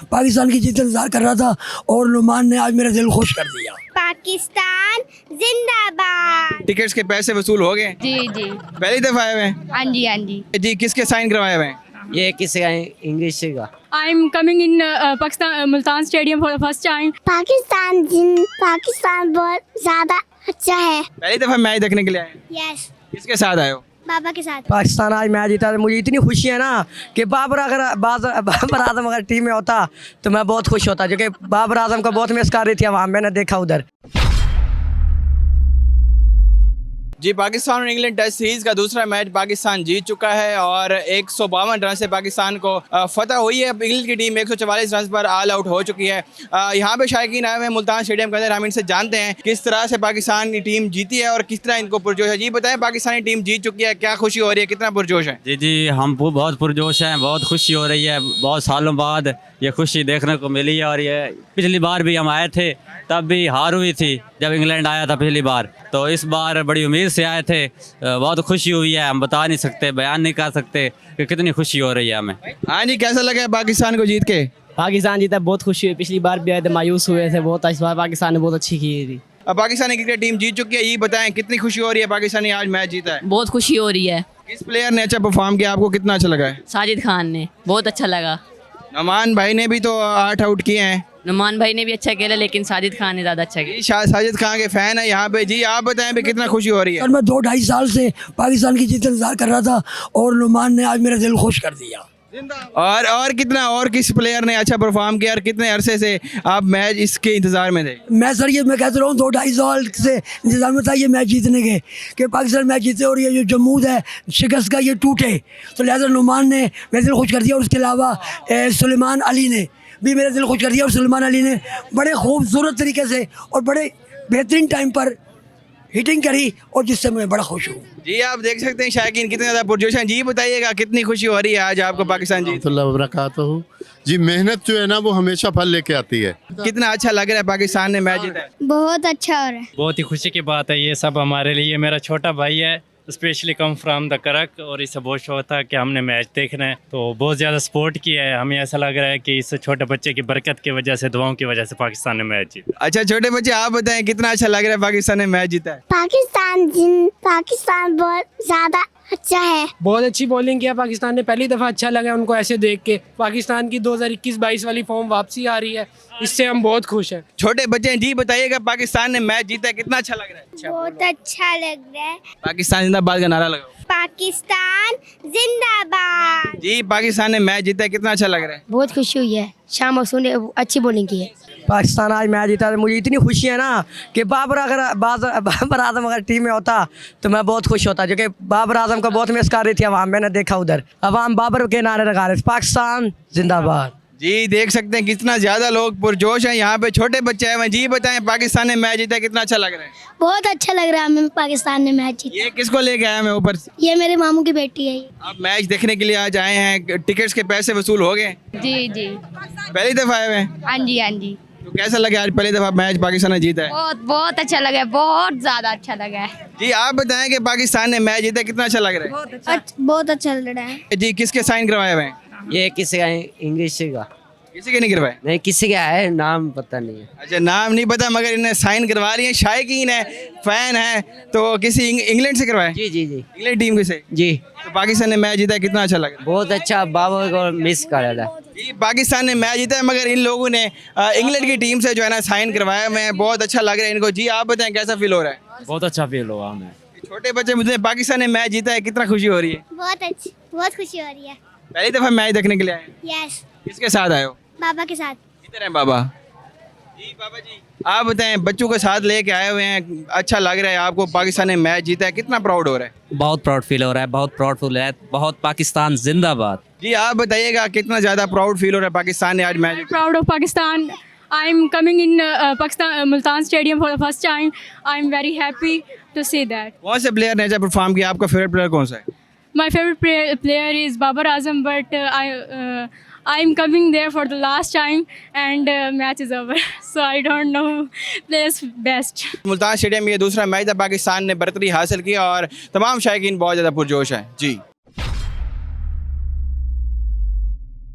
पाकिस्तान की जीत इंतजार कर रहा था और नुमान ने आज मेरा दिल खुश कर दिया। पाकिस्तान जिंदाबाद। टिकट्स के पैसे वसूल हो गए? जी जी पहली दफा आए हुए हैं? हाँ जी हाँ जी। जी, किसके साइन करवाए हुए हैं? ये किसी का इंग्लिश का। I am coming in Pakistan Multan stadium for the first time. Pakistan बहुत ज्यादा अच्छा है। पहली दफा मैच देखने के लिए आए हैं? यस, किसके साथ आए हो? बाबा के साथ। पाकिस्तान आज मैच जीता तो मुझे इतनी खुशी है ना कि बाबर आजम अगर टीम में होता तो मैं बहुत खुश होता, क्योंकि बाबर आजम का बहुत मिस कर रही थी वहाँ, मैंने देखा उधर। जी, पाकिस्तान और इंग्लैंड टेस्ट सीरीज का दूसरा मैच पाकिस्तान जीत चुका है और 152 रन से पाकिस्तान को फतह हुई है। इंग्लैंड की टीम 144 रन पर ऑल आउट हो चुकी है। यहाँ पे शायकीन आए हुए हैं मुल्तान स्टेडियम के अंदर, हम इनसे जानते हैं किस तरह से पाकिस्तान की टीम जीती है और किस तरह इनको पुरजोश है। जी बताएं, पाकिस्तानी टीम जीत चुकी है, क्या खुशी हो रही है, कितना पुरजोश है? जी हम बहुत पुरजोश हैं, बहुत खुशी हो रही है। बहुत सालों बाद ये खुशी देखने को मिली है और ये पिछली बार भी हम आए थे तब भी हार हुई थी जब इंग्लैंड आया था पिछली बार, तो इस बार बड़ी उम्मीद से आए थे। बहुत खुशी हुई है, हम बता नहीं सकते, बयान नहीं कर सकते कि कितनी खुशी हो रही है हमें। हाँ जी, कैसा लगा है पाकिस्तान को जीत के? पाकिस्तान जीता, बहुत खुशी हुई। पिछली बार भी आए थे, मायूस हुए थे बहुत, इस बार पाकिस्तान ने बहुत अच्छी की थी। अब पाकिस्तानी क्रिकेट टीम जीत चुकी है, ये बताएं कितनी खुशी हो रही है पाकिस्तानी आज मैच जीता है? बहुत खुशी हो रही है। किस प्लेयर ने अच्छा परफॉर्म किया, आपको कितना अच्छा लगा है? साजिद खान ने बहुत अच्छा लगा। नमान भाई ने भी तो 8 आउट किए हैं। नुमान भाई ने भी अच्छा खेला लेकिन साजिद खान ने ज़्यादा अच्छा खेला। जी, साजिद खान के फैन है यहाँ पे। जी आप बताएं भी कितना खुशी हो रही है? सर मैं 2-2.5 साल से पाकिस्तान की जीत इंतजार कर रहा था और नुमान ने आज मेरा दिल खुश कर दिया। और कितना, और किस प्लेयर ने अच्छा परफॉर्म किया और कितने अरसे से आप मैच इसके इंतजार में थे? मैं सर ये मैं कहता रहा हूँ 2-2.5 साल से इंतजार में था ये मैच जीतने के, कि पाकिस्तान मैच जीते और ये जो जमूद है शिकस्त का ये टूटे, तो लिहाजा नुमान ने मेरा दिल खुश कर दिया। और उसके अलावा सुलेमान अली ने भी मेरा दिल खुश कर दिया और सुलेमान अली ने बड़े खूबसूरत तरीके से और बड़े बेहतरीन टाइम पर हिटिंग करी और जिससे मैं बड़ा खुश हूँ। जी आप देख सकते हैं शायकीन कितने ज़्यादा पुरजोश हैं। जी बताइएगा कितनी खुशी हो रही है आज आपको पाकिस्तान जीत? वबरकातुहू। जी मेहनत जो है ना वो हमेशा फल लेके आती है। कितना अच्छा लग रहा है पाकिस्तान ने मैच जीता है? बहुत अच्छा हो रहा है। बहुत ही खुशी की बात है ये सब हमारे लिए। मेरा छोटा भाई है, स्पेशली कम फ्राम द करक, और इससे बहुत शौक था कि हमने मैच देखना है, तो बहुत ज़्यादा सपोर्ट किया है। हमें ऐसा लग रहा है कि इस छोटे बच्चे की बरकत की वजह से, दुआओं की वजह से पाकिस्तान ने मैच जीता। अच्छा छोटे बच्चे, आप बताएं कितना अच्छा लग रहा है पाकिस्तान ने मैच जीता है? पाकिस्तान बहुत ज्यादा अच्छा है। बहुत अच्छी बॉलिंग किया पाकिस्तान ने, पहली दफ़ा अच्छा लगा उनको ऐसे देख के। पाकिस्तान की 2021-22 वाली फॉर्म वापसी आ रही है, इससे हम बहुत खुश हैं। छोटे बच्चे हैं, जी बताइएगा पाकिस्तान ने मैच जीता है, कितना अच्छा लग रहा है? बहुत अच्छा लग रहा है। पाकिस्तान जिंदाबाद का नारा लगाओ। पाकिस्तान जिंदाबाद। जी पाकिस्तान ने मैच जीता है, कितना अच्छा लग रहा है? बहुत खुशी हुई है, शाम अफसून ने अच्छी बॉलिंग की है। पाकिस्तान आज मैच जीता तो मुझे इतनी खुशी है ना कि बाबर आजम अगर टीम में होता तो मैं बहुत खुश होता, क्योंकि बाबर आजम का बहुत मिस कर रही थी वहाँ, मैंने देखा उधर। अब हम बाबर के नारे लगा रहे, पाकिस्तान जिंदाबाद। जी देख सकते हैं कितना ज़्यादा लोग पुरजोश हैं यहाँ पे, छोटे बच्चे हैं। जी बताएं पाकिस्तान ने मैच जीता है, कितना अच्छा लग रहा है? बहुत अच्छा लग रहा है हमें, पाकिस्तान ने मैच जीता। ये किसको लेके आया मैं ऊपर से? ये मेरे मामू की बेटी है। आप मैच देखने के लिए आज आए हैं, टिकट्स के पैसे वसूल हो गए? जी पहली दफा आए हुए हैं? हाँ जी। तो कैसा लगा आज पहली दफा मैच पाकिस्तान ने जीता है? बहुत अच्छा लगा है, बहुत ज़्यादा अच्छा लगा है। जी आप बताएं कि पाकिस्तान ने मैच जीता है, कितना अच्छा लग रहा है? बहुत अच्छा लग रहा है। जी किसके साइन करवाए हुए हैं? ये किसी का इंग्लिश का। किसी के नहीं करवाए? नहीं, किसी का है, नाम पता नहीं है। अच्छा नाम नहीं पता, मगर इन्हें साइन करवा रही है। शायकीन है, फैन है, तो किसी इंग्लैंड से करवाए? जी इंग्लैंड टीम से। जी तो पाकिस्तान ने मैच जीता है, कितना अच्छा लग रहा है? बहुत अच्छा, बाबर को मिस कर रहा था। जी पाकिस्तान ने मैच जीता है, मगर इन लोगों ने इंग्लैंड की टीम से जो है ना साइन करवाया। मैं बहुत अच्छा लग रहा है इनको। जी आप बताएं कैसा फील हो रहा है? बहुत अच्छा फील हुआ हमें। छोटे बच्चे मुझे, पाकिस्तान ने मैच जीता है, कितना खुशी हो रही है? बहुत खुशी हो रही है। पहली दफा मैच देखने के लिए आए? यस, किसके साथ आए हो? बाबा के साथ। किधर हैं बाबा? जी बाबा जी आप बताएं, बच्चों के साथ लेके आए हुए हैं, अच्छा लग रहा है आपको? पाकिस्तान ने मैच जीता है, कितना प्राउड हो रहा है? बहुत प्राउड फील हो रहा है, बहुत प्राउड फील है, बहुत। पाकिस्तान जिंदाबाद। जी आप बताइएगा कितना ज़्यादा प्राउड फील हो रहा है पाकिस्तान ने आज match? Proud of Pakistan. I'm coming in Pakistan Multan Stadium for the first time. I'm very happy to see that. कौन से प्लेयर ने अच्छा परफॉर्म किया? आपका फेवरेट प्लेयर कौन सा है? My favorite player is Babar Azam, but I'm coming there for the last time and match is over. So I don't know players best. Multan stadium में ये दूसरा मैच था, पाकिस्तान ने बरतरी हासिल की और तमाम शायकीन बहुत ज़्यादा पुरजोश हैं। जी